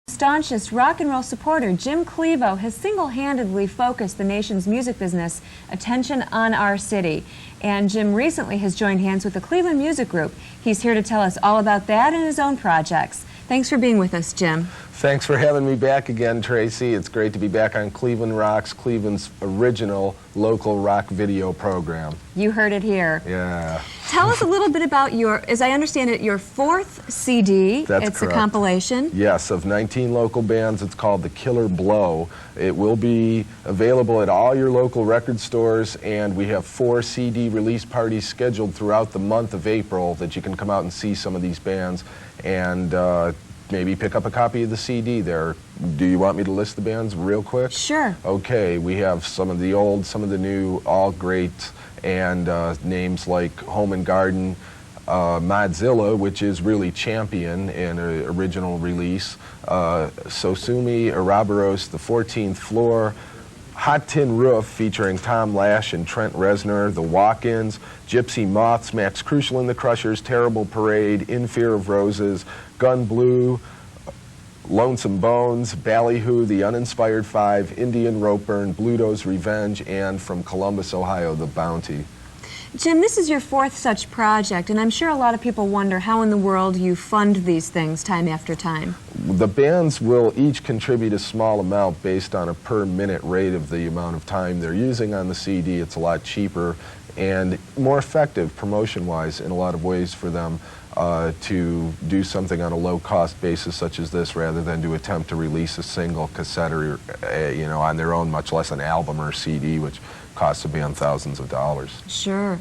Staunchest rock and roll supporter, Jim Clevo, has single-handedly focused the nation's music business attention on our city. And Jim recently has joined hands with the Cleveland Music Group. He's here to tell us all about that and his own projects. Thanks for being with us, Jim. Thanks for having me back again, Tracy. It's great to be back on Cleveland Rocks, Cleveland's original local rock video program. You heard it here. Yeah. Tell us a little bit about your, as I understand it, your fourth CD. That's It's correct. A compilation. Yes, of 19 local bands. It's called The Killer Blow. It will be available at all your local record stores, and we have 4 CD release parties scheduled throughout the month of April that you can come out and see some of these bands and maybe pick up a copy of the CD there. Do you want me to list the bands real quick? Sure. Okay, we have some of the old, some of the new, all great, and names like Home and Garden, Modzilla, which is really Champion in an original release, Sosumi, Ouroboros, The 14th Floor, Hot Tin Roof featuring Tom Lash and Trent Reznor, The Walk-Ins, Gypsy Moths, Max Crucial and the Crushers, Terrible Parade, In Fear of Roses, Gun Blue, Lonesome Bones, Ballyhoo, The Uninspired Five, Indian Ropeburn, Bluto's Revenge, and from Columbus, Ohio, The Bounty. Jim, this is your fourth such project, and I'm sure a lot of people wonder how in the world you fund these things time after time. The bands will each contribute a small amount based on a per-minute rate of the amount of time they're using on the CD. It's a lot cheaper and more effective promotion-wise in a lot of ways for them to do something on a low-cost basis such as this rather than to attempt to release a single cassette or, on their own, much less an album or CD, which costs a band thousands of dollars. Sure.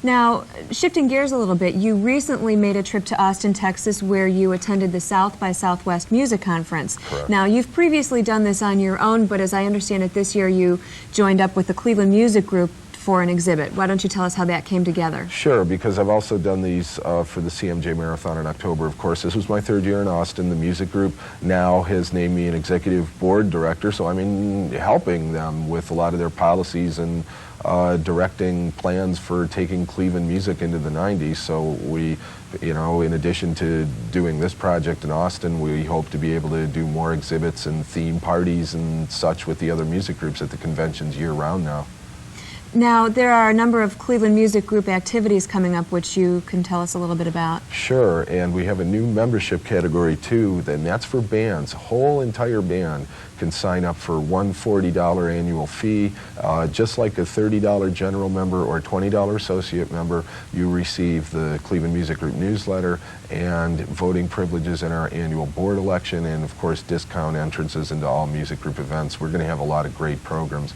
Now, shifting gears a little bit, you recently made a trip to Austin, Texas, where you attended the South by Southwest Music Conference. Correct. Now, you've previously done this on your own, but as I understand it, this year you joined up with the Cleveland Music Group for an exhibit. Why don't you tell us how that came together? Sure, because I've also done these for the CMJ Marathon in October. Of course, this was my 3rd year in Austin. The music group now has named me an executive board director, so I'm helping them with a lot of their policies and directing plans for taking Cleveland music into the 90s. So we, in addition to doing this project in Austin, we hope to be able to do more exhibits and theme parties and such with the other music groups at the conventions year-round now. Now, there are a number of Cleveland Music Group activities coming up which you can tell us a little bit about. Sure, and we have a new membership category too, and that's for bands. A whole entire band can sign up for one $40 annual fee. Just like a $30 general member or $20 associate member, you receive the Cleveland Music Group newsletter and voting privileges in our annual board election, and of course discount entrances into all music group events. We're going to have a lot of great programs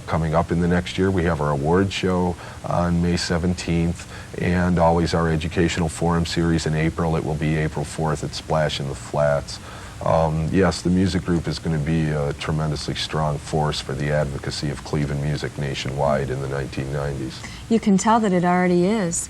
coming up in the next year. We have our award show on May 17th and always our educational forum series in April. It will be April 4th at Splash in the Flats. Yes, the music group is going to be a tremendously strong force for the advocacy of Cleveland music nationwide in the 1990s. You can tell that it already is.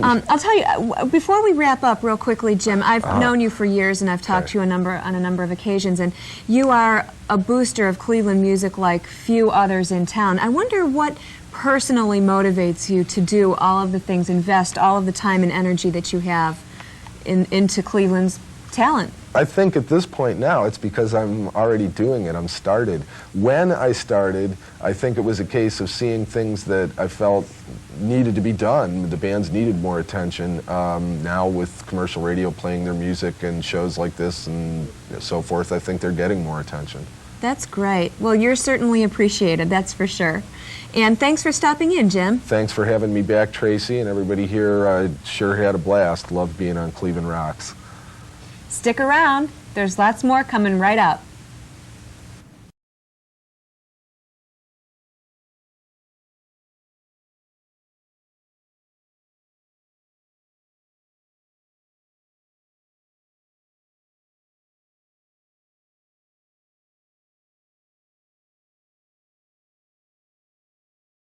I'll tell you, before we wrap up real quickly, Jim, I've known you for years and I've talked to you on a number of occasions, and you are a booster of Cleveland music like few others in town. I wonder what personally motivates you to do all of the things, invest all of the time and energy that you have into Cleveland's talent. I think at this point now it's because I'm already doing it. I'm started. When I started, I think it was a case of seeing things that I felt needed to be done. The bands needed more attention. Now with commercial radio playing their music and shows like this and so forth, I think they're getting more attention. That's great. Well, you're certainly appreciated, that's for sure. And thanks for stopping in, Jim. Thanks for having me back, Tracy, and everybody here. Sure had a blast. Loved being on Cleveland Rocks. Stick around. There's lots more coming right up.